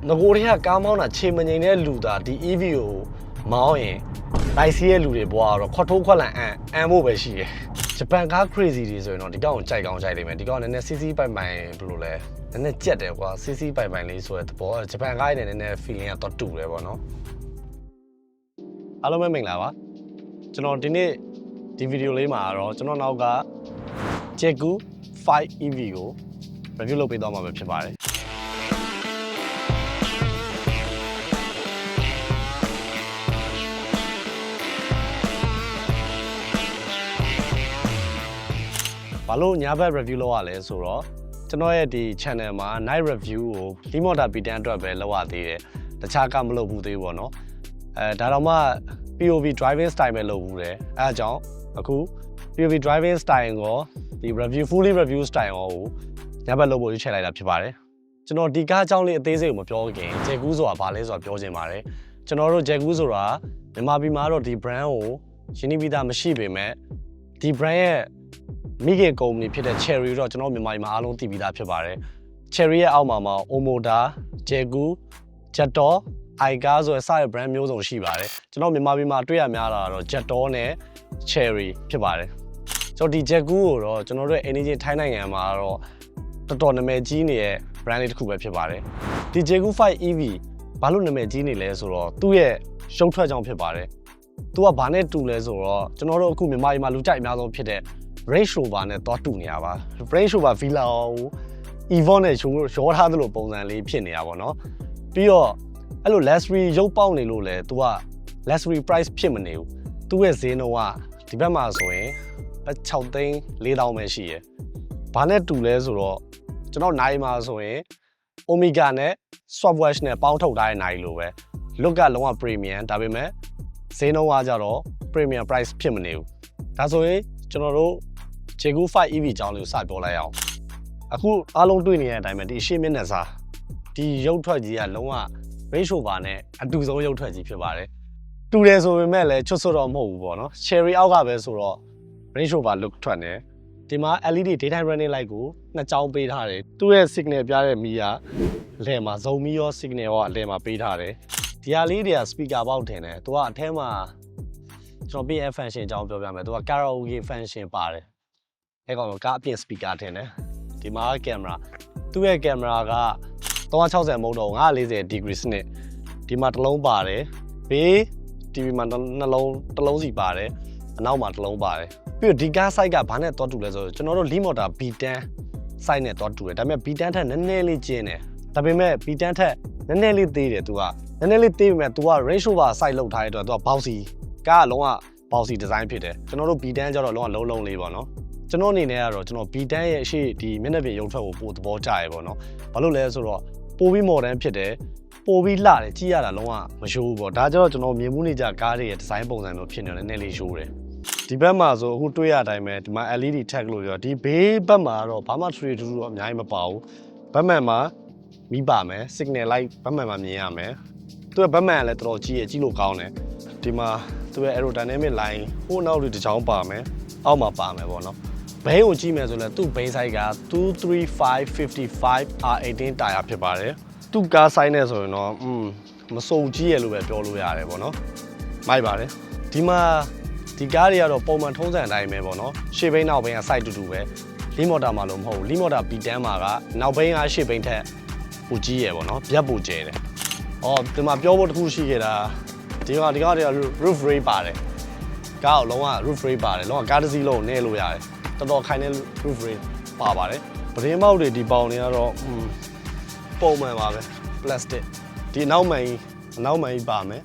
ငကိုတွေကကားမောင်းတာခြေမငိန်တဲ့လူသားဒီ EV ကိုမောင်းရင်လိုက်စီးရဲ့လူတွေဘွားတော့ခွတ်ထိုးခွက်လန်အန်ဖို့ပဲရှိတယ်ဂျပန်ကား crazy တွေဆိုရင်တော့ဒီကောင်ကိုကြိုက်ကောင်းကြိုက်လိမ့်မယ်ဒီကောင်ကနည်းနည်းစီးစီးပိုင်ပိုင်ဘယ်လိုလဲနည်းနည်းကြက်တယ်ကွာစီးစီးပိုင်ပိုင်လေးဆိုတဲ့သဘောဂျပန်ကားရဲ့နည်းနည်း feeling ကတော့တူတယ်ပေါ့နော်အားလုံးပဲမင်္ဂလာပါကျွန်တော်ဒီနေ့ဒီဗီဒီယိုလေးမှာတော့ကျွန်တော်နောက်က Jaguar 5 EV ကို review လုပ်ပေးသွားမှာပဲဖြစ်ပါတယ်ဘာလို့ညဘက် review လုပ်ရလဲဆိုတော့ကျွန်တော်ရဲ့ဒီ channel မှာ night review ကို Limoda B10 အတွက်ပဲလုပ်ရသေးတယ်တခြားကမလုပ်ဘူးသေးဘူးပေါ့နော်ဒါတော့မှ POV driving style ပဲလုပ်ဘူးတယ်အဲအကြောင်းအခု POV driving style ကိုဒီ review fully review style ကိုညဘက်လုပ်ဖို့ရွေးချယ်လိုက်တာဖြစ်ပါတယ်ကျွန်တော်ဒီကားအကြောင်းလေးအသေးစိတ်ကိုမပြောခင် Jaguar ဆိုတာဘာလဲဆိုတာပြောချင်ပါတယ်ကျွန်တော်တို့ Jaguar ဆိုတာမြန်မာပြည်မှာတော့ဒီ brand ကိုရှင်းနေပြီးသားမရှိပေမဲ့ဒီ brand ရဲ့မိခင်ကုမ္ပဏီဖြစ်တဲ့ Cherry တော့ကျွန်တော်မြန်မာပြည်မှာအားလုံးသိပြီးသားဖြစ်ပါတယ် Cherry ရဲ့အောက်မှာOmoda, Jaguar, Jettor, Aiga ဆိုတဲ့စတဲ့ brand မျိုးစုံရှိပါတယ်ကျွန်တော်မြန်မာပြည်မှာတွေ့ရများတာတော့ Jettor နဲ့ Cherry ဖြစ်ပါတယ်ဆိုတော့ဒီ Jaguar ကိုတော့ကျွန်တော်တို့အိန္ဒိယထိုင်းနိုင်ငံမှာတော့တော်တော်နာမည်ကြီးနေတဲ့ brand လေးတစ်ခုပဲဖြစ်ပါတယ်ဒီ Jaguar 5 EV ဘာလို့နာမည်ကြီးနေလဲဆိုတော့သူ့ရဲ့ရုပ်ထွက်ကြောင့်ဖြစ်ပါတယ်သူကဘာနဲ့တူလဲဆိုတော့ကျွန်တော်တို့အခုမြန်မာပြည်မှာလူကြိုက်အများဆုံးဖြစ်တဲ့ Range Rover နဲ့တော့တူနေရပါ Range Rover Villa ကို Evoque နဲ့ရောထားသလိုပုံစံလေးဖြစ်နေတာပေါ့နော်ပြီးတော့အဲ့လို luxury ရုပ်ပေါက်နေလို့လဲ तू က luxury price ဖြစ်မနေဘူးသူ့ရဲ့ဈေးနှုန်းကဒီဘက်မှာဆိုရင်6သိန်း4,000ပဲရှိရယ်ဘာနဲ့တူလဲဆိုတော့ကျွန်တော်နိုင်မှာဆိုရင် Omega နဲ့ Swapwatch နဲ့ပေါင်းထုတ်ထားတဲ့နိုင်လိုပဲ look ကလုံးဝ premium ဒါပေမဲ့ဈေးနှုန်းကကြတော့ premium price ဖြစ်မနေဘူးဒါဆိုရင်ကျွန်တော်တို့ Jaguar 5 EV ကြောင်းလေးကိုစပြောလိုက်အောင်အခုအားလုံးတွေ့နေတဲ့အတိုင်းပဲဒီရှေ့မျက်နှာစာဒီရုပ်ထွက်ကြီးကလုံးဝ Range Rover နဲ့အတူဆုံးရုပ်ထွက်ကြီးဖြစ်ပါတယ်တူတယ်ဆိုပေမဲ့လည်းချွတ်ဆွတ်တော့မဟုတ်ဘူးပေါ့နော် Cherry အောက်ကပဲဆိုတော့ Range Rover look ထွက်နေဒီမှာ LED daytime running light ကိုနှစ်ကြောင်းပေးထားတယ်သူ့ရဲ့ signal ပြတဲ့မီးကအလဲမှာဇုံမီးရော signal ရောအလဲမှာပေးထားတယ်ဒီဟာလေးတွေက speaker ပေါက်ထင်တယ်သူကအထဲမှာကျွန်တော် PF function အကြောင်းပြောပြမယ်သူက karaoke function ပါတယ်အဲကောင်ကားအပြင် speaker ထင်တယ်ဒီမှာကင်မရာသူ့ရဲ့ကင်မရာက360 မုံတော့940 degree စနစ်ဒီမှာတစ်လုံးပါတယ်ဘေး TV မှာတစ်လုံးစီပါတယ်အနောက်မှာတစ်လုံးပါတယ်ပြီးတော့ဒီကား site ကဘာနဲ့တော့တူလဲဆိုတော့ကျွန်တော်တို့ Limoda B10 site နဲ့တော့တူတယ်ဒါပေမဲ့ B10 ထက်နည်းနည်းလေးကျင်းတယ်ဒါပေမဲ့ B10 ထက်နည်းနည်းလေးသေးတယ်သူကနည်းနည်းလေးသေးပေမဲ့ तू က Range Rover site လောက်ထားတဲ့အတွက် तू က boxy ကားကလုံးဝ boxy design ဖြစ်တယ်ကျွန်တော်တို့ B10 ကျတော့လုံးဝလုံးလေးပေါ့နော်ကျွန်တော်အနေနဲ့ကတော့ကျွန်တော် B10 ရဲ့အရှိဒီမျက်နှာပြင်ရုပ်ထွက်ကိုပို့သဘောကျရပေါ့နော်ဘာလို့လဲဆိုတော့ပိုပြီး modern ဖြစ်တယ်ပိုပြီးလှတယ်ကြည့်ရတာလုံးဝမရိုးဘူးပေါ့ဒါကြတော့ကျွန်တော်မြင်မှုနေကြကားတွေရဲ့ design ပုံစံမျိုးဖြစ်နေတယ်နည်းနည်းလေးရိုးတယ်ဒီဘက်မှာဆိုအခုတွေ့ရတဲ့အတိုင်းပဲဒီမှာ LED tag လို့ပြောဒီဘေးဘက်မှာတော့ဘာမှ tree တူတော့အများကြီးမပါဘူးဘက်မှန်မှာမီးပါမယ် signal light ဘက်မှန်မှာမြင်ရမယ်သူ့ရဲ့ဘက်မှန်ကလည်းတော်တော်ကြီးရကြည့်လို့ကောင်းတယ်ဒီမှာသူ့ရဲ့ aerodynamic line ဟိုနောက်တစ်ချောင်းပါမယ်အောက်မှာပါမယ်ပေါ့နော်ဘိန်းကိုကြည့်မယ်ဆိုလည်းသူ့ဘိန်း size က23555 R18 tire ဖြစ်ပါတယ်သူ့ကား size နဲ့ဆိုရင်တော့မစုံကြီးရလို့ပဲပြောလို့ရတယ်ပေါ့နော်မိုက်ပါတယ်ဒီမှာဒီကားတွေကတော့ပုံမှန်ထုံးစံအတိုင်းပဲပေါ့နော်ရှေ့ဘိန်းနောက်ဘိန်းက size တူတူပဲ Limoda မှာလို့မဟုတ်ဘူး Limoda B10 မှာကနောက်ဘိန်းကရှေ့ဘိန်းထက်ပိုကြီးရပေါ့နော်ပြတ်ပိုကျဲတယ်ဒီမှာပြောဖို့တစ်ခုရှိခဲ့တာဒီကားတွေက roof rail ပါတယ်ကားကိုလုံးဝ roof rail ပါတယ်လုံးဝကားတစ်စီးလုံးကိုနည်းလို့ရတယ်တော်တော်ခိုင်တဲ့ roof rail ပါပါတယ်ပရင်းမောက်တွေဒီပေါင်တွေကတော့ပုံမှန်ပါပဲ plastic ဒီအနောက်မှန်ကြီးပါမယ်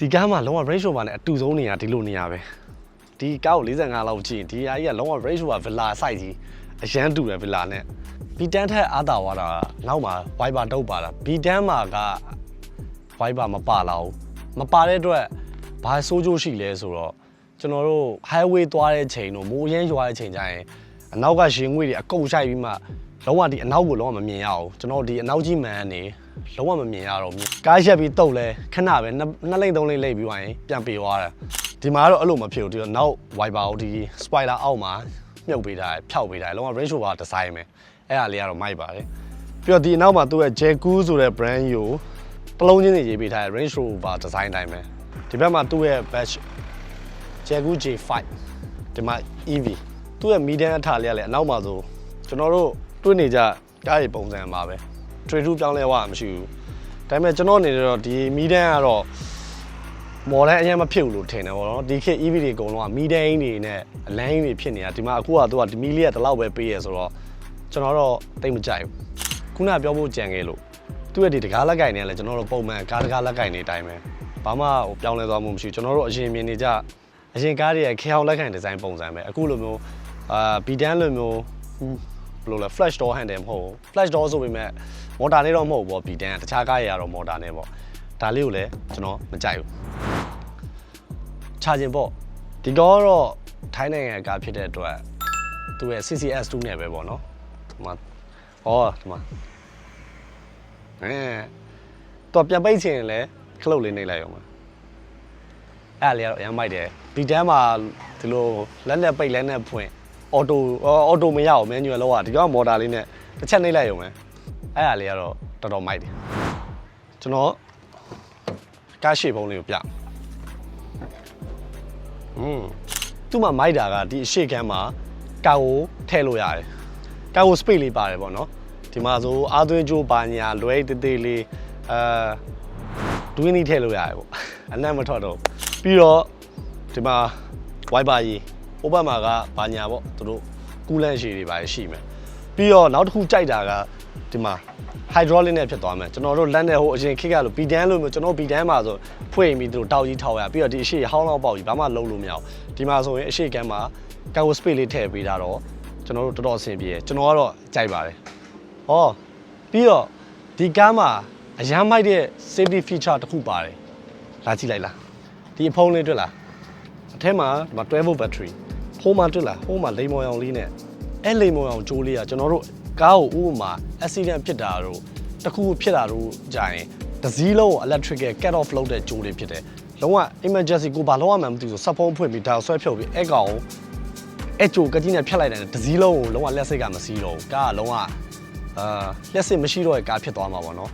ဒီကားမှာလုံးဝ Range Rover နဲ့အတူဆုံးနေရဒီလိုနေရပဲဒီကားကို45လောက်ကြည့်ဒီအားကြီးကလုံးဝ Range Rover Villa size ကြီးအရန်တူတယ် Villa နဲ့ B10 ထက်အားသာသွားတာနောက်မှာ Viper တုပ်ပါတာ B10 မှာက Viper မပါလာဘူးမပါတဲ့အတွက်ဘာဆိုးကျိုးရှိလဲဆိုတော့ကျွန်တော်တို့ highway သွားတဲ့ချိန်တို့မိုးရမ်းရွာတဲ့ချိန်ကျရင်အနောက်ကရင်ငွေတွေအကုန်ရှိုက်ပြီးမှလုံးဝဒီအနောက်ကိုလုံးဝမမြင်ရအောင်ကျွန်တော်ဒီအနောက်ကြီးမှန်ကနေလုံးဝမမြင်ရတော့ဘူးကားရက်ပြီးတုတ်လဲခဏပဲနှစ်လိမ့်သုံးလိမ့်လိမ့်ပြီးသွားရင်ပြန်ပြေသွားတယ်ဒီမှာတော့အဲ့လိုမဖြစ်ဘူးဒီတော့နောက် wiper ကိုဒီ spoiler အောက်မှာမြုပ်ပေးထားတယ်ဖျောက်ပေးထားတယ်လုံးဝ Range Rover design ပဲအဲ့ဒါလေးကတော့မိုက်ပါတယ် ပြီးတော့ဒီနောက်မှာသူ့ရဲ့ Jaguar ဆိုတဲ့ brand ကြီးကိုတစ်လုံးချင်းနေရေးပေးထားတဲ့ Range Rover design တိုင်းပဲဒီဘက်မှာသူ့ရဲ့ batch Jaguar J5 ဒီမှာ EV သူ့ရဲ့ median အထာလေးကလည်းအနောက်မှာဆိုကျွန်တော်တို့တွေ့နေကြကားတွေပုံစံပါပဲ trade to ပြောင်းလဲသွားမှမရှိဘူးဒါပေမဲ့ကျွန်တော်အနေနဲ့တော့ဒီ median ကတော့ model အရင်မဖြစ်ဘူးလို့ထင်တယ်ပေါ့နော်ဒီခေတ် EV တွေအကုန်လုံးက median တွေနဲ့အလန်းကြီးတွေဖြစ်နေတာဒီမှာအခုကသူကဒီမီလီကဒီလောက်ပဲပေးရဆိုတော့ကျွန်တော်တော့တိတ်မကြိုက်ဘူးခုနပြောဖို့ကြံခဲ့လို့သူ့ရဲ့ဒီတကားလက်ကင်တွေလည်းကျွန်တော်တို့ပုံမှန်ကားတကားလက်ကင်တွေအတိုင်းပဲဘာမှပြောင်းလဲသွားမှုမရှိဘူးကျွန်တော်တို့အရင်မြင်နေကြအရင်ကားတွေရဲ့ခေအောင်လက်ကင်ဒီဇိုင်းပုံစံပဲအခုလိုမျိုးB10 လိုမျိုးဘယ်လိုလဲ flash door handle မဟုတ်ဘူး flash door ဆိုပေမဲ့မော်တာနဲ့တော့မဟုတ်ဘူးပေါ့ B10 တခြားကားတွေကတော့မော်တာနဲ့ပေါ့ဒါလေးကိုလည်းကျွန်တော်မကြိုက်ဘူးချာခြင်းပေါ့ဒီကောတော့ထိုင်းနိုင်ငံကားဖြစ်တဲ့အတွက်သူရဲ့ CCS2 နဲ့ပဲပေါ့နော်ဒီမှာဒီမှာတော့ပြန်ပိတ်ချင်လည်းခလုတ်လေးနေလိုက်အောင်ပါအဲ့လေကတော့အရင်မိုက်တယ်ဒီတန်းမှာဒီလိုလက်နဲ့ပိတ်လက်နဲ့ဖွင့်အော်တိုမရအောင် manual လောက်อ่ะဒီကောင်မော်တာလေးနဲ့တစ်ချက်နှိပ်လိုက်ရုံပဲအဲ့ဒါလေးကတော့တော်တော်မိုက်တယ်ကျွန်တော်ကားရှေ့ပုံးလေးကိုပြသူ့မှာမိုက်တာကဒီအရှိကမ်းမှာကာကိုထည့်လို့ရတယ်ကာကို space လေးပါတယ်ပေါ့နော်ဒီမှာဆိုအာသွင်းကြိုးပါညာလွဲတေးသေးလေးဒွင်းလေးထည့်လို့ရတယ်ပေါ့အနက်မထွက်တော့ပြီးတော့ဒီမှာ wiper ကြီးဟိုဘက်မှာကဘာညာပေါ့သူတို့ကူလန့်ရှည်တွေပါရှိမယ်ပြီးတော့နောက်တစ်ခုကြိုက်တာကဒီမှာ hydraulic နဲ့ဖြစ်သွားမယ်ကျွန်တော်တို့လက်နဲ့ဟိုအရင်ခက်ကလို့ B10 လို့မျိုးကျွန်တော် B10 မှာဆိုဖွင့်ပြီးသူတို့တောက်ကြီးထောက်ရပြီးတော့ဒီအရှိဟောင်းလောက်ပေါက်ကြီးဘာမှလုံးလို့မရအောင်ဒီမှာဆိုရင်အရှိကမ်းမှာကာကို space လေးထည့်ပေးတာတော့ကျွန်တော်တို့တော်တော်အဆင်ပြေကျွန်တော်ကတော့ကြိုက်ပါတယ်ပြီးတော့ဒီကားမှာအရန်မိုက်တဲ့ safety feature တစ်ခုပါတယ်လာကြည့်လိုက်လားဒီအဖုံးလေးတွေ့လားအထက်မှာဒီမှာ12 volt battery ဟိုးမှာတွေ့လားဟိုးမှာလိမ်မော်ရောင်လေးနဲ့အဲ့လိမ်မော်ရောင်ကြိုးလေးကကျွန်တော်တို့ကားကိုဥပမာ accident ဖြစ်တာတို့တခုဖြစ်တာတို့ကြာရင်တစည်းလုံးကို electrical cut off လုပ်တဲ့ကြိုးလေးဖြစ်တယ်လုံးဝ emergency ကိုဘာလုံးဝမှမသိဘူးစက်ဖုံးဖွင့်ပြီးဒါဆွဲဖြုတ်ပြီးအဲ့ကောင်အဲ့ကြိုးကကြီးနဲ့ဖြတ်လိုက်တယ်တစည်းလုံးကိုလုံးဝလက်စိတ်ကမစီးတော့ဘူးကားကလုံးဝလက်စစ်မရှိတော့တဲ့ကားဖြစ်သွားမှာပေါ့နော်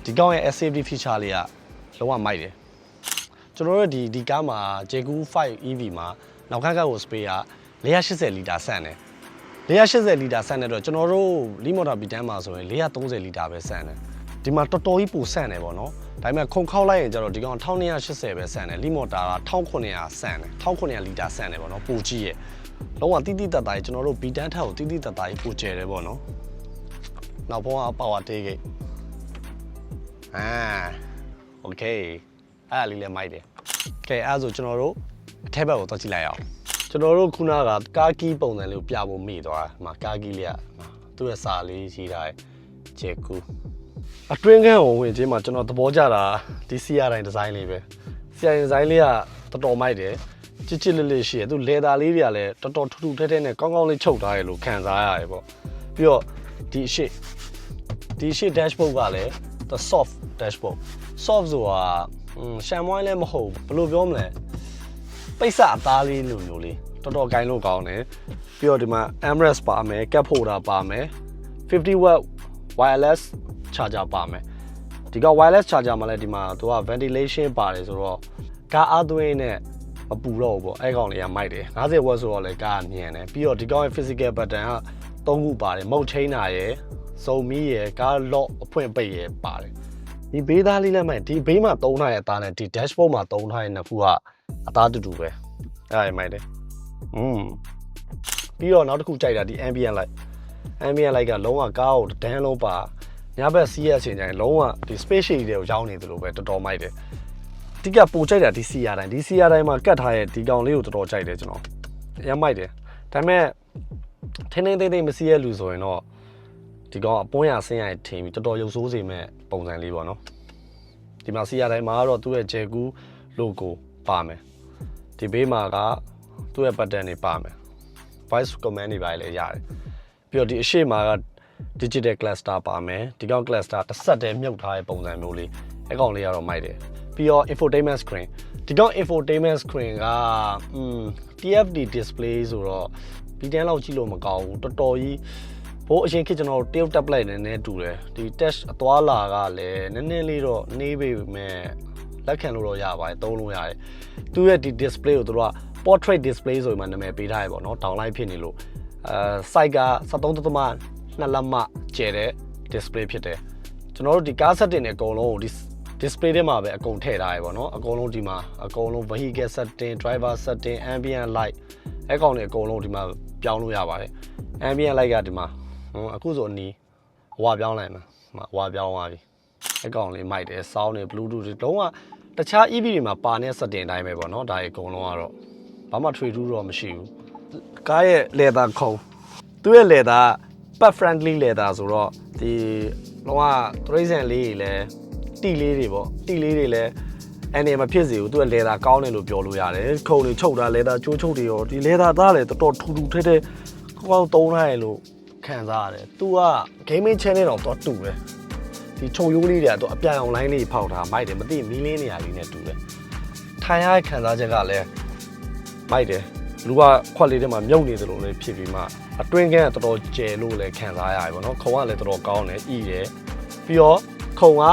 ဒီကောင်းရဲ့ safety feature လေးကလုံးဝမိုက်တယ်ကျွန်တော်တို့ဒီကားမှာ Jaguar 5 EV မှာနောက်ခက်ကကို space က480လီတာဆန့်တယ်480လီတာဆန့်တဲ့တော့ကျွန်တော်တို့ Limotor B10 မှာဆိုရင်430လီတာပဲဆန့်တယ်ဒီမှာတော်တော်ကြီးပိုဆန့်တယ်ပေါ့နော်ဒါပေမဲ့ခုန်ခောက်လိုက်ရင်ကျတော့ဒီကောင်1280ပဲဆန့်တယ် Limotorက1900ဆန့်တယ်1900လီတာဆန့်တယ်ပေါ့နော်ပိုကြီးရဲ့လုံးဝတိတိတတ်တာကြီးကျွန်တော်တို့ B10 ထက်ကိုတိတိတတ်တာကြီးပိုကျယ်တယ်ပေါ့နော်နောက်ဘုံက power tailgate okay အဲ့လေးလည်းမိုက်တယ်ကဲအဲ့ဆိုကျွန်တော်တို့အထက်ဘက်ကိုသွားကြည့်လိုက်အောင်ကျွန်တော်တို့ခုနကကားကီးပုံစံလေးကိုပြဖို့မိသွားတာကားကီးလေးကသူ့ရဲ့စာလေးရေးထားတဲ့ဂျက်ကူအတွင်းခန်းကိုဝင်ချင်းမှာကျွန်တော်သဘောကျတာဒီ CR တိုင်းဒီဇိုင်းလေးပဲ CR ဒီဇိုင်းလေးကတော်တော်မိုက်တယ်ချစ်ချစ်လေးလေးရှိတယ်သူလေတာလေးတွေကလည်းတော်တော်ထူထူထဲထဲနဲ့ကောင်းကောင်းလေးချုပ်ထားရလို့ခံစားရတယ်ပေါ့ပြီးတော့ဒီအရှိ dashboard ကလည်း the soft dashboard soft ဆိုတာရှမ်မွိုင်းလည်းမဟုတ်ဘယ်လိုပြောမလဲပိတ်စအသားလေးလိုမျိုးလေးတော်တော်ဂိုင်းလို့ကောင်းတယ်ပြီးတော့ဒီမှာ armrest ပါမယ် cap holder ပါမယ်50 watt wireless charger ပါမယ်ဒီက wireless charger မှာလည်းဒီမှာသူက ventilation ပါတယ်ဆိုတော့ကားအားသွင်းနဲ့မပူတော့ဘူးပေါ့အဲ့ကောင်လေးကမိုက်တယ်50 watt ဆိုတော့လည်းကားညံတယ်ပြီးတော့ဒီကောင်ရဲ့ physical button က3ခုပါတယ်မုတ်ထိန်းတာရယ်စုံမီးရယ်ကား lock အဖွင့်ပိတ်ရယ်ပါတယ်ဒီဘေးသားလေးလည်းမိုက်ဒီဘေးမှာသုံးထားတဲ့အသားနဲ့ဒီ dashboard မှာသုံးထားတဲ့နှစ်ခုကအသားတူတူပဲအဲ့ဒါမိုက်တယ်ပြီးတော့နောက်တစ်ခုကြိုက်တာဒီ ambient light ကလုံးဝကားကိုတန်းလုံးပါညဘက်စီးရအချိန်ကျရင်လုံးဝဒီ space shade တွေကိုရောင်းနေသလိုပဲတော်တော်မိုက်တယ်ဒီကပိုကြိုက်တာဒီ CR တိုင်းဒီ CR တိုင်းမှာကတ်ထားတဲ့ဒီကောင်လေးကိုတော်တော်ကြိုက်တယ်ကျွန်တော်အရင်မိုက်တယ်ဒါပေမဲ့ထင်းထင်းသိမ့်သိမ့်မစီးရလူဆိုရင်တော့ဒီကောင်အပွန်းရဆင်းရထင်ပြီးတော်တော်ရုပ်ဆိုးစေမဲ့ပုံစံလေးပေါ့နော်ဒီမှာ CR တိုင်းမှာတော့သူ့ရဲ့ Jaguar logo ပါမယ်ဒီဘေးမှာကသူ့ရဲ့ button တွေပါမယ် voice command တွေပါလည်းရတယ်ပြီးတော့ဒီအရှိမှာက digital cluster ပါမယ်ဒီကောင် cluster တစ်ဆက်တည်းမြုပ်ထားတဲ့ပုံစံမျိုးလေးအဲ့ကောင်လေးကတော့မိုက်တယ်ပြီးတော့ infotainment screen ဒီကောင် infotainment screen ကTFT display ဆိုတော့ B10 လောက်ကြည့်လို့မကောင်းဘူးတော်တော်ကြီးဘ ဟိုအရင်ခေတ်ကျွန်တော်တရုတ်တက်ပလိုက်နေတူတယ်ဒီ test အသွားလာကလည်းနည်းနည်းလေးတော့နေပေမဲ့လက်ခံလို့တော့ရပါတယ်သုံးလို့ရတယ်သူရဲ့ဒီ display ကိုသူတို့က portrait display ဆိုပြီးမှနာမည်ပေးထားရပေါ့နော် downlight ဖြစ်နေလို့site က 73.2 လက်မကျဲတဲ့ display ဖြစ်တယ်ကျွန်တော်တို့ဒီကား setting တွေအကုန်လုံးကိုဒီ display ထဲမှာပဲအကုန်ထည့်ထားရပေါ့နော်အကုန်လုံးဒီမှာအကုန်လုံး vehicle setting driver setting ambient light အဲကောင်တွေအကုန်လုံးဒီမှာပြောင်းလို့ရပါတယ် ambient light ကဒီမှာအခုဆိုအနီးဝါပြောင်းလိုက်မှာဝါပြောင်းသွားပြီအဲကောင်လေးမိုက်တယ် sound တွေ bluetooth တွေလုံးဝတခြား EV တွေမှာပါတဲ့ setting အတိုင်းပဲပေါ့နော်ဒါတွေအကုန်လုံးကတော့ဘာမှထွေထူးတော့မရှိဘူးကားရဲ့ leather ခုံသူ့ရဲ့ leather pet friendly leather ဆိုတော့ဒီလုံးဝတရိတ်ဆန်လေးတွေလည်းတီလေးတွေပေါ့တီလေးတွေလည်းအနေမဖြစ်စေဘူးသူက leather ကောင်းတယ်လို့ပြောလို့ရတယ်ခုံတွေချုပ်တာ leather ကျိုးချုပ်တွေရောဒီ leather သားလည်းတော်တော်ထူထူထဲထဲကောင်းသုံးထားရလို့ခံစားရတယ်သူက gaming channel တော့တူပဲဒီခြုံရိုးလေးတွေကသူအပြိုင် online လေးဖောက်ထားမိုက်တယ်မသိမီးလင်းနေရလေးနဲ့တူတယ်ထိုင်ရတဲ့ခံစားချက်ကလည်းမိုက်တယ်လူကခွက်လေးထဲမှာမြုပ်နေတယ်လို့လည်းဖြစ်ပြီးမှအတွင်းကန်းကတော်တော်ကျယ်လို့လည်းခံစားရတယ်ပေါ့နော်ခုံကလည်းတော်တော်ကောင်းတယ်ဤတယ်ပြီးတော့ခုံက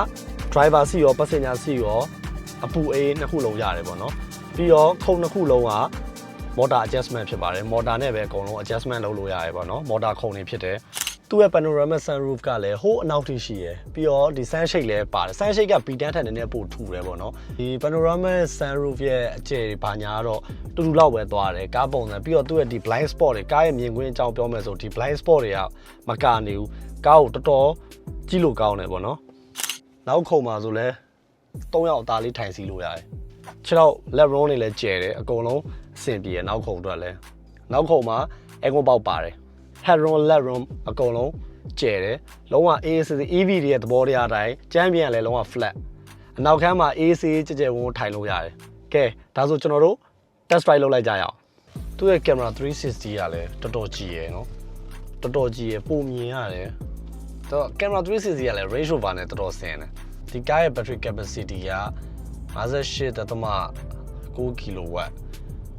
driver seat ရော passenger seat ရောအပူအေးနှစ်ခုလုံးရတယ်ပေါ့နော်ပြီးတော့ခုံနှစ်ခုလုံးက motor adjustment ဖြစ်ပါတယ် motor နဲ့ပဲအကုန်လုံး adjustment လုပ်လို့ရတယ်ပေါ့နော် motor ခုံနေဖြစ်တယ်သူ့ရဲ့ panoramic sunroof ကလည်းဟိုးအနောက်ထိရှိရယ်ပြီးတော့ဒီ sunshade လည်းပါတယ် sunshade က B10 ထက်နည်းနည်းပိုထူတယ်ပေါ့နော်ဒီ panoramic sunroof ရဲ့အကျယ်ဘာညာတော့တူတူလောက်ပဲသွားတယ်ကားပုံစံပြီးတော့သူ့ရဲ့ဒီ blind spot တွေကားရဲ့မြင်ကွင်းအကြောင်းပြောမယ်ဆိုဒီ blind spot တွေကမကနေဘူးကားကိုတော်တော်ကြည့်လို့ကောင်းတယ်ပေါ့နော်နောက်ခုံမှာဆိုလဲ3ယောက်အသားလေးထိုင်စီလို့ရတယ်ခြေတော့ left roll တွေလည်းကျယ်တယ်အကုန်လုံးအဆင်ပြေရနောက်ခုံအတွက်လဲနောက်ခုံမှာ aircon ပေါက်ပါတယ် head room left room အကုန်လုံးကျယ်တယ်လုံးဝ AC EV တွေရဲ့သဘောတရားအတိုင်းကျမ်းပြန်လည်းလုံးဝ flat အနောက်ခန်းမှာ AC ကြကြဝန်းထိုင်လို့ရတယ်ကဲဒါဆိုကျွန်တော်တို့ test drive လုပ်လိုက်ကြရအောင်သူ့ရဲ့ camera 360ကလည်းတော်တော်ကြည်ရယ်နော်တော်တော်ကြည်ရယ်ပုံမြင်ရတယ်တော့ camera 360ကလည်း range rover နဲ့တော်တော်ဆင်တယ်ဒီကားရဲ့ battery capacity က 58.9 kW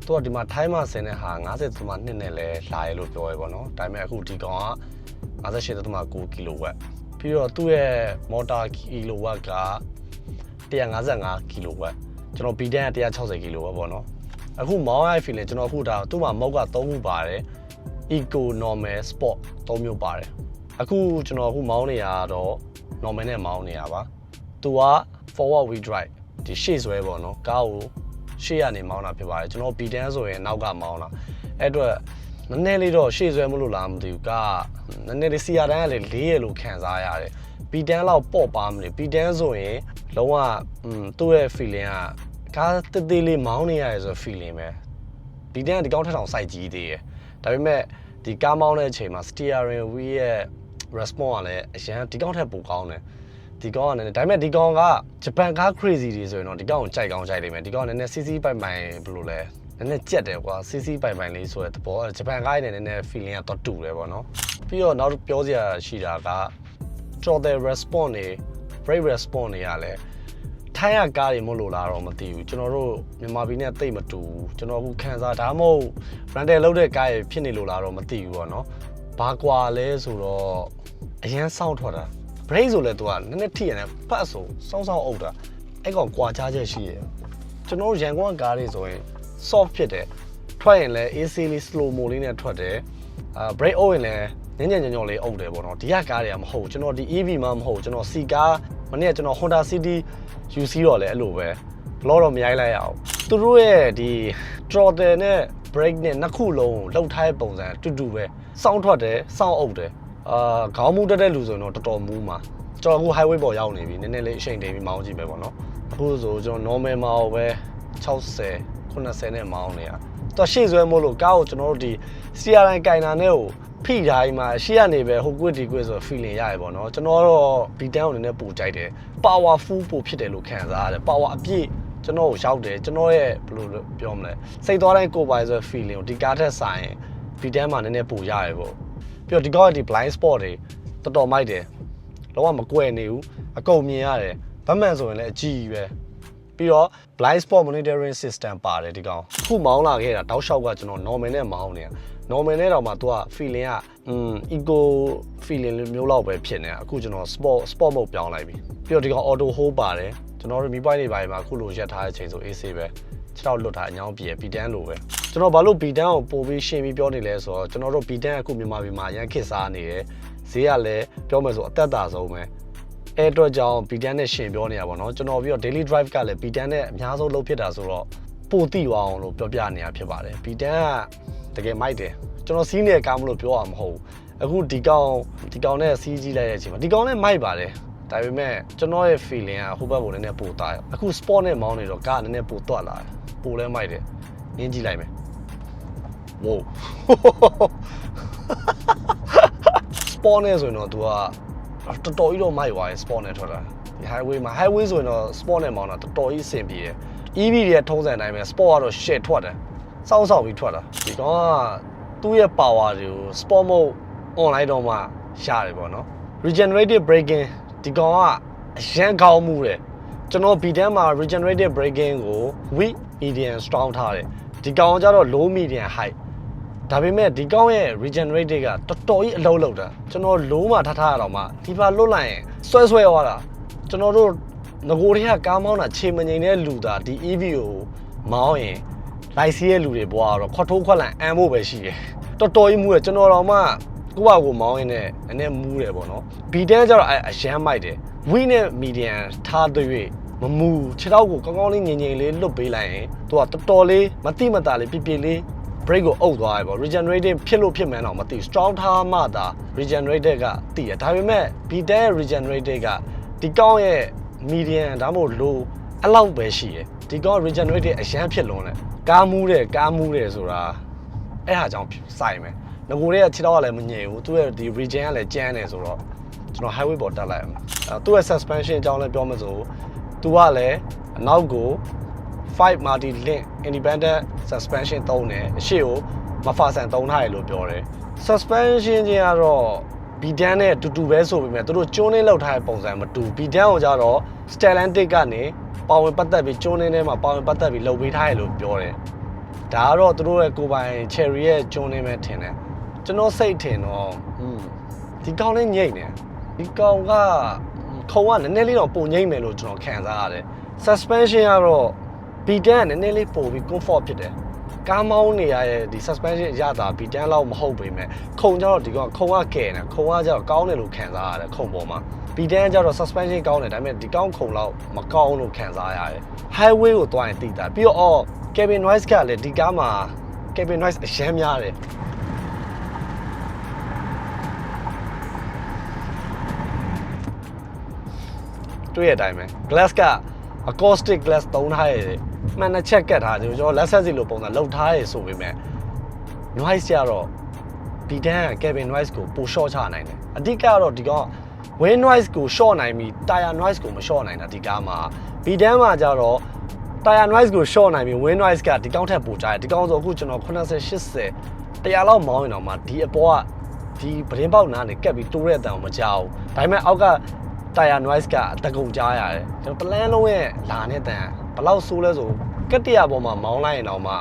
သူကဒီမှာထိုင်းမှာဆင်တဲ့ဟာ 50.2 နဲ့လည်းလာရဲလို့ပြောရဲပေါ့နော်ဒါပေမဲ့အခုဒီကောင်က 58.9 kW ပြီးတော့သူ့ရဲ့ motor kW က 155 kW ကျွန်တော် B10 က160 kW ပေါ့နော်အခုမောင်းရတဲ့ feeling ကျွန်တော်အခုဒါသူ့မှာမောက်က3ခုပါတယ် eco normal sport 3မျိုးပါတယ်အခုကျွန်တော်အခုမောင်းနေရတော့ normal နဲ့မောင်းနေရပါသူက forward wheel drive ဒီရှေ့ဆွဲပေါ့နော်ကားကိုရှေ့ကနေမောင်းတာဖြစ်ပါတယ်ကျွန်တော် B10 ဆိုရင်နောက်ကမောင်းတာအဲ့အတွက်နည်းနည်းလေးတော့ရှေ့ဆွဲမလို့လားမသိဘူးကားနည်းနည်းလေးစီယာတန်းကလည်း၄ရလို့ခံစားရတယ် B10 လောက်ပေါ့ပါမလို့ B10 ဆိုရင်လုံးဝသူ့ရဲ့ feeling ကကားတေးသေးလေးမောင်းနေရတယ်ဆို feeling ပဲ B10 ကဒီကောင်းထက်တောင်စိုက်ကြီးသေးတယ်ဒါပေမဲ့ဒီကားမောင်းတဲ့အချိန်မှာ steering wheel ရဲ့ response ကလည်းအရင်ဒီကောင်းထက်ပိုကောင်းတယ်ဒီကောင်ကလည်းဒါပေမဲ့ဒီကောင်ကဂျပန်ကား crazy တွေဆိုရင်တော့ဒီကောင်ကိုကြိုက်ကောင်းကြိုက်နေမယ်ဒီကောင်ကလည်းနည်းနည်း CC ပိုင်ပိုင်ဘယ်လိုလဲနည်းနည်းကြက်တယ်ကွာ CC ပိုင်ပိုင်လေးဆိုတဲ့သဘောဂျပန်ကားနဲ့နည်းနည်း feeling ကတော့တူတယ်ပေါ့နော်ပြီးတော့နောက်ပြောစရာရှိတာက throttle response တွေ brake response တွေကလည်းထိုင်းရကားတွေမဟုတ်လို့လားတော့မသိဘူးကျွန်တော်တို့မြန်မာပြည်နဲ့တိတ်မတူဘူးကျွန်တော်အခုခံစားဒါမှမဟုတ် rental လုပ်တဲ့ကားတွေဖြစ်နေလို့လားတော့မသိဘူးပေါ့နော်ဘာကွာလဲဆိုတော့အရန်စောင့်ထွက်တာbreak ဆိုလဲသူကနည်းနည်းထိရတယ်ဖတ်ဆိုစောင်းစောင်းအုပ်တာအဲ့ကောင်ကွာခြားချက်ရှိရယ်ကျွန်တော်ရန်ကုန်ကားတွေဆိုရင် soft ဖြစ်တယ်ထွက်ရင်လဲ AC လေး slow mo လေးနဲ့ထွက်တယ်break အုပ်ရင်လဲညံ့ညံ့ညော်လေးအုပ်တယ်ပေါ့နော်ဒီကကားတွေကမဟုတ်ကျွန်တော်ဒီ EV မှမဟုတ်ကျွန်တော် C ကားမနေ့ကကျွန်တော် Honda City UC တော့လဲအဲ့လိုပဲဘလော့တော့မရိုက်လိုက်ရအောင်သူတို့ရဲ့ဒီ throttle နဲ့ brake နဲ့နှစ်ခုလုံးလှုပ်ထားတဲ့ပုံစံတူတူပဲစောင်းထွက်တယ်စောင်းအုပ်တယ်ခေါင်းမူတက်တဲ့လူဆိုရင်တော့တော်တော်မူးမှာကျွန်တော်အခု highway ပေါ်ရောက်နေပြီနည်းနည်းလေးအချိန်တည်းပြီးမောင်းကြည့်ပဲပေါ့နော်အခုဆိုကျွန်တော် normal မောင်းပဲ60 90နဲ့မောင်းနေရသူရှေ့ဆွဲမို့လို့ကားကိုကျွန်တော်တို့ဒီ CRI ကင်နာနဲ့ကိုဖိတိုင်းမှာရှေ့ကနေပဲဟိုကွစ်ဒီကွစ်ဆို feeling ရရပေါ့နော်ကျွန်တော်တော့ B10 ကိုနည်းနည်းပိုကြိုက်တယ် powerful ပိုဖြစ်တယ်လို့ခံစားရတယ် power အပြည့်ကျွန်တော်ကိုရောက်တယ်ကျွန်တော်ရဲ့ဘယ်လိုပြောမလဲစိတ်သွားတိုင်းကိုယ်ပိုင်ဆို feeling ကိုဒီကားထက်ဆိုင် B10 မှာနည်းနည်းပိုရရပေါ့ပြီးတော့ဒီကောက်ဒီ blind spot တွေတော်တော်မိုက်တယ်လုံးဝမကွယ်နေဘူးအကုန်မြင်ရတယ်ဗတ်မှန်ဆိုရင်လည်းအကြီးပဲပြီးတော့ blind spot monitoring system ပါတယ်ဒီကောင်ခုမောင်းလာခဲ့တာတောက်လျှောက်ကကျွန်တော် normal နဲ့မောင်းနေတာ normal နဲ့တော့မှ तू က feeling ကeco feeling မျိုးလောက်ပဲဖြစ်နေတာအခုကျွန်တော် sport mode ပြောင်းလိုက်ပြီပြီးတော့ဒီကောင် auto hold ပါတယ်ကျွန်တော်တို့မီပွိုင်းတွေပိုင်းမှာအခုလိုရက်ထားတဲ့အချိန်ဆို AC ပဲခြေထောက်လွတ်ထားအညောင်းပြေပီတန်းလိုပဲကျွန်တော်ဘာလို့ပီတန်းကိုပို့ပြီးရှင်းပြီးပြောနေလဲဆိုတော့ကျွန်တော်တို့ပီတန်းအခုမြန်မာပြည်မှာရန်ခစ်စားနေတယ်ဈေးကလည်းပြောမယ်ဆိုအသက်သာဆုံးပဲအဲ့အတွက်ကြောင့်ပီတန်းနဲ့ရှင်ပြောနေရပါတော့ကျွန်တော်ပြီးတော့ daily drive ကလည်းပီတန်းနဲ့အများဆုံးလုပ်ဖြစ်တာဆိုတော့ပို့တိသွားအောင်လို့ပြောပြနေရဖြစ်ပါတယ်ပီတန်းကတကယ်မိုက်တယ်ကျွန်တော်စီးနေတဲ့ကားမလို့ပြောရမှာမဟုတ်ဘူးအခုဒီကောင်နဲ့စီးကြည့်လိုက်တဲ့အချိန်မှာဒီကောင်လည်းမိုက်ပါတယ်ဒါပေမဲ့ကျွန်တော်ရဲ့ feeling ကဟိုဘက်ကိုနည်းနည်းပိုသားရအခု sport နဲ့မောင်းနေတော့ကားနည်းနည်းပိုတွက်လာတယ်ပိုလဲမိုက်တယ်နင်းကြည့်လိုက်မယ် wow sport နဲ့ဆိုရင်တော့ तू ကတော်တော်ကြီးတော့မိုက်သွားတယ် sport နဲ့ထွက်တာဒီ highway မှာ highway ဆိုရင်တော့ sport နဲ့မောင်းတာတော်တော်ကြီးအဆင်ပြေတယ် EV တွေထုံးစံတိုင်းပဲ sport ကတော့ shit ထွက်တယ်စောင်းပြီးထွက်တာဒီကောင်ကသူ့ရဲ့ power တွေကို sport mode online တော့မှရတယ်ပေါ့နော် regenerative braking ဒီကောင်ကအရန်ကောင်းမှုတယ်ကျွန်တော် B10 မှာ regenerative braking ကို weak medium strong ထားတယ်ဒီကောင်ကျတော့ low medium high ဒါပေမဲ့ဒီကောင်ရဲ့ regenerative ကတော်တော်ကြီးအလုံးလုံးတာကျွန်တော် low မှာထားရတော့မှဒီပါလွတ်လိုက်ရင်ဆွဲသွားတာကျွန်တော်တို့ငကိုတွေကကားမောင်းတာခြေမငိန်တဲ့လူတာဒီ EV ကိုမောင်းရင်လိုက်စီးရဲ့လူတွေဘွားတော့ခွတ်ထိုးခွက်လန်အမ်းဖို့ပဲရှိတယ်တော်တော်ကြီးမူးတယ်ကျွန်တော်တော့မှကိုယ့်ဘာကိုမောင်းရင်းနဲ့နည်းနည်းမူးတယ်ပေါ့နော် B10 ကျတော့အရန်မိုက်တယ် ဝီနဲ့ medium ထားသွေးမမူခြေထောက်ကိုကောင်းကောင်းလေးငြိမ်ငြိမ်လေးလွတ်ပေးလိုက်ရင်သူကတော်တော်လေးမတိမတာလေးပြပြလေး break ကိုအုပ်သွားရပေါ့ regenerative ဖြစ်လို့ဖြစ်မှန်းတော့မသိ strong ထားမှသာ regenerative ကတည်ရဒါပေမဲ့ B10 ရဲ့ regenerative ကဒီကောင်းရဲ့ medium ဒါမှမဟုတ် low အလောက်ပဲရှိတယ်ဒီကောင်း regenerative အရန်ဖြစ်လွန်းတယ်ကားမူးတယ်ဆိုတာအဲ့ဟာကြောင့်စိုက်မယ်ငကိုတွေကခြေထောက်ကလည်းမငြိမ်ဘူးသူ့ရဲ့ဒီ regen ကလည်းကျန်းတယ်ဆိုတော့ကျွန်တော် highway ပေါ်တက်လိုက်အောင်သူ့ရဲ့ suspension အကြောင်းလည်းပြောမှဆိုသူကလည်းအနောက်ကို5 multi link independent suspension သုံးတယ်အရှိကိုမဖာဆန်သုံးထားရလို့ပြောတယ် suspension ချင်းကတော့ B10 နဲ့တူတူပဲဆိုပေမဲ့သူတို့ကျွန်းနေလောက်ထားတဲ့ပုံစံမတူ B10 ကိုကြတော့ Stellantic ကနေပါဝင်ပတ်သက်ပြီးကျွန်းနေထဲမှာပါဝင်ပတ်သက်ပြီးလှုပ်ပေးထားရလို့ပြောတယ်ဒါကတော့သူတို့ရဲ့ကိုပိုင် cherry ရဲ့ကျွန်းနေပဲထင်တယ်ကျွန်တော်စိတ်ထင်တော့ဒီကောင်လေးညိတ်နေဒီကောင်ကခုံကနည်းနည်းလေးတော့ပုံညိတ်မယ်လို့ကျွန်တော်ခံစားရတယ် suspension ကတော့ B10 ကနည်းနည်းလေးပိုပြီး comfort ဖြစ်တယ်ကားမောင်းနေရတဲ့ဒီ suspension အရသာ B10 လောက်မဟုတ်ပေမဲ့ခုံကျတော့ဒီကောင်ခုံကကဲနေခုံကကျတော့ကောင်းတယ်လို့ခံစားရတယ်ခုံပေါ်မှာ B10 ကျတော့ suspension ကောင်းတယ်ဒါပေမဲ့ဒီကောင်ခုံလောက်မကောင်းလို့ခံစားရတယ် highway ကိုသွားရင်သိတာပြီးတော့ cabin noise ကလည်းဒီကားမှာ cabin noise အရမ်းများတယ်တွေ့ရတိုင်းပဲ glass က acoustic glass သုံးထားရတယ်မှန်တစ်ချက်ကတ်ထားတယ်ကျွန်တော်လက်ဆက်စီလိုပုံစံလောက်ထားရဆိုပေမဲ့ noise ကျတော့ B10 က cabin noise ကိုပို short ချနိုင်တယ်အဓိကတော့ဒီကောင် wind noise ကို short နိုင်ပြီး tire noise ကိုမ short နိုင်တာဒီကားမှာ B10 မှာကျတော့ tire noise ကို short နိုင်ပြီး wind noise ကဒီကောင်ထက်ပိုကြားတယ်ဒီကောင်ဆိုအခုကျွန်တော်80 80 100လောက်မောင်းရင်တော့မှဒီအပေါ်ကဒီပရင်းပေါက်နားနေကက်ပြီးတိုးတဲ့အတန်ကိုမကြောက်ဘူးဒါပေမဲ့အောက်က tire noise ကအတကုံကြားရတယ်ကျွန်တော်တလန်းလုံးရဲ့လာနဲ့တန်ဘလောက်ဆိုးလဲဆိုကက်တရပေါ်မှာမောင်းလိုက်ရင်တော့မှ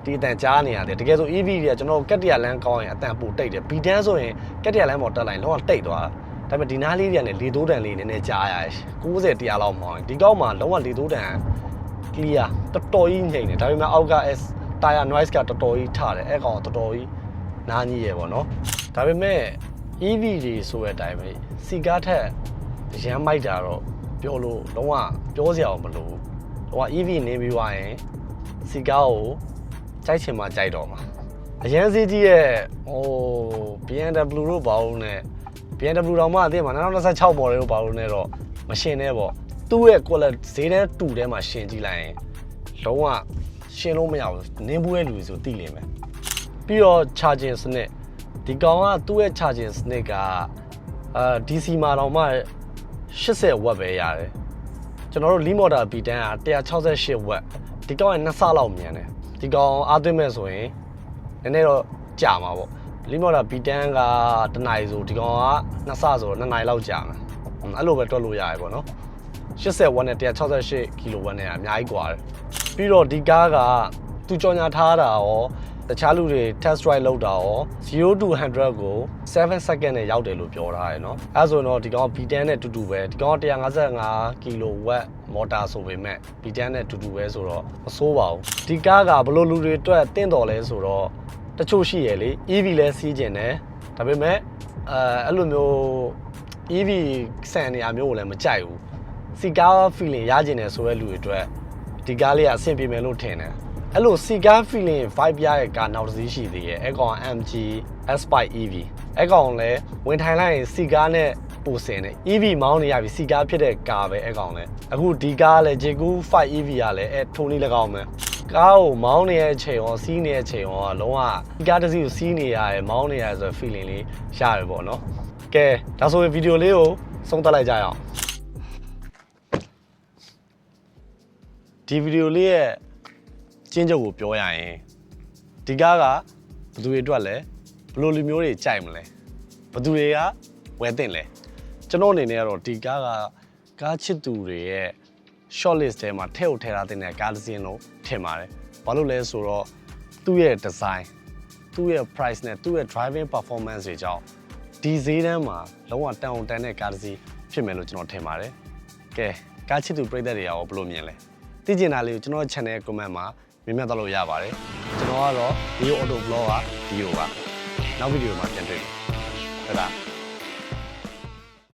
ဒီအတန်ကြားနေရတယ်တကယ်ဆို EV တွေကကျွန်တော်ကက်တရလမ်းကောင်းရင်အတန်ပိုတိတ်တယ် B10 ဆိုရင်ကက်တရလမ်းပေါ်တက်လိုက်လုံးဝတိတ်သွားဒါပေမဲ့ဒီနားလေးတွေကလည်းလေတိုးတန်လေးနည်းနည်းကြားရတယ်90 100လောက်မောင်းရင်ဒီကောက်မှာလုံးဝလေတိုးတန် clear တော်တော်ကြီးညိမ့်တယ်ဒါပေမဲ့အောက်က tire noise ကတော်တော်ကြီးထတယ်အဲ့ကောင်တော်တော်ကြီးနားကြီးရယ်ပေါ့နော်ဒါပေမဲ့ EV တွေဆိုတဲ့အတိုင်းပဲစီကားထက်ရမ်းမိုက်တာတော့ပြောလို့လုံးဝပြောစရာမလိုဘူးလုံးဝ EV နေပြီးသွားရင်စီကားကိုကြိုက်ချင်မှကြိုက်တော့မှာအရန်စီးကြီးရဲ့BMW တို့ဘာလို့နဲ့ BMW တောင်မှအသိမှာ2026 model တို့ဘာလို့နဲ့တော့မရှင်နဲ့ပေါ့သူ့ရဲ့ quality ဈေးတန်းတူထဲမှာရှင်ကြည့်လိုက်ရင်လုံးဝရှင်းလို့မရဘူးနင်းဘူးရဲ့လူဆိုသိလိမ့်မယ်ပြီးတော့ charging စနစ်ဒီကောင်ကသူ့ရဲ့ charging စနစ်ကDC မှာတော့မှ80 watt ပဲရတယ်ကျွန်တော်တို့ lead motor B10 က168 watt ဒီကောင်က2ဆလောက်မြန်တယ်ဒီကောင်အားသွင်းမဲ့ဆိုရင်နည်းနည်းတော့ကြာမှာပေါ့ lead motor B10 ကတနာရီဆိုဒီကောင်က2ဆဆိုတော့2နာရီလောက်ကြာမှာအဲ့လိုပဲတွက်လို့ရတယ်ပေါ့နော်80 watt နဲ့168 kW နဲ့အများကြီးกว่าတယ်ပြီးတော့ဒီကားကသူကြော်ညာထားတာရော တခြားလူတွေ test drive လုပ်တာရော0 to 100ကို7 second နဲ့ရောက်တယ်လို့ပြောထားတယ်เนาะအဲဆိုတော့ဒီကောင် V10 နဲ့တူတူပဲဒီကောင်155 kW မော်တာဆိုပေမဲ့ V10 နဲ့တူတူပဲဆိုတော့မဆိုးပါဘူးဒီကားကဘလို့လူတွေအတွက်တင့်တော်လဲဆိုတော့တချို့ရှိရလေ EV လဲစီးကျင်တယ်ဒါပေမဲ့အဲ့လိုမျိုး EV ဆန်နေရာမျိုးကိုလည်းမကြိုက်ဘူးစီကား feeling ရကျင်တယ်ဆိုတဲ့လူတွေအတွက်ဒီကားလေးကအဆင်ပြေမယ်လို့ထင်တယ်အဲ့လိုစီကား feeling vibe ရတဲ့ကားနောက်တစ်စီးရှိသေးရဲ့အဲ့ကောင် MG S5 EV အဲ့ကောင်လည်းဝင်ထိုင်လိုက်ရင်စီကားနဲ့ပိုစင်တယ် EV မောင်းနေရပြီစီကားဖြစ်တဲ့ကားပဲအဲ့ကောင်လည်းအခုဒီကားလည်း JQ 5 EV ကလည်းအဲ့ထုံးလေး၎င်းမယ်ကားကိုမောင်းနေတဲ့အချိန်ရောစီးနေတဲ့အချိန်ရောလုံးဝဒီကားတစ်စီးကိုစီးနေရတယ်မောင်းနေရတယ်ဆိုတော့ feeling လေးရတယ်ပေါ့နော်ကဲဒါဆိုရင်ဗီဒီယိုလေးကိုဆုံးသက်လိုက်ကြရအောင်ဒီဗီဒီယိုလေးရဲ့ကျင်းချုပ်ကိုပြောရရင်ဒီကားကဘယ်သူတွေအတွက်လဲဘယ်လိုလူမျိုးတွေကြိုက်မလဲဘယ်သူတွေကဝယ်တင်လဲကျွန်တော်အနေနဲ့ကတော့ဒီကားကကားချစ်သူတွေရဲ့ short list ထဲမှာထည့်ထားတဲ့ကားတစ်စင်းလို့ထင်ပါတယ်ဘာလို့လဲဆိုတော့သူ့ရဲ့ design သူ့ရဲ့ price နဲ့သူ့ရဲ့ driving performance တွေကြောင့်ဒီဈေးတန်းမှာလုံးဝတန်အောင်တန်တဲ့ကားတစ်စီးဖြစ်မယ်လို့ကျွန်တော်ထင်ပါတယ်ကဲကားချစ်သူပရိသတ်တွေရောဘယ်လိုမြင်လဲသိချင်တာလေးကိုကျွန်တော် channel comment မှာမြင်မြတ်တော့လို့ရပါတယ်ကျွန်တော်ကတော့ Neo Auto Vlog က video ပါနောက်ဗီဒီယိုမှာပြန်တွေ့မယ်ဟုတ်လား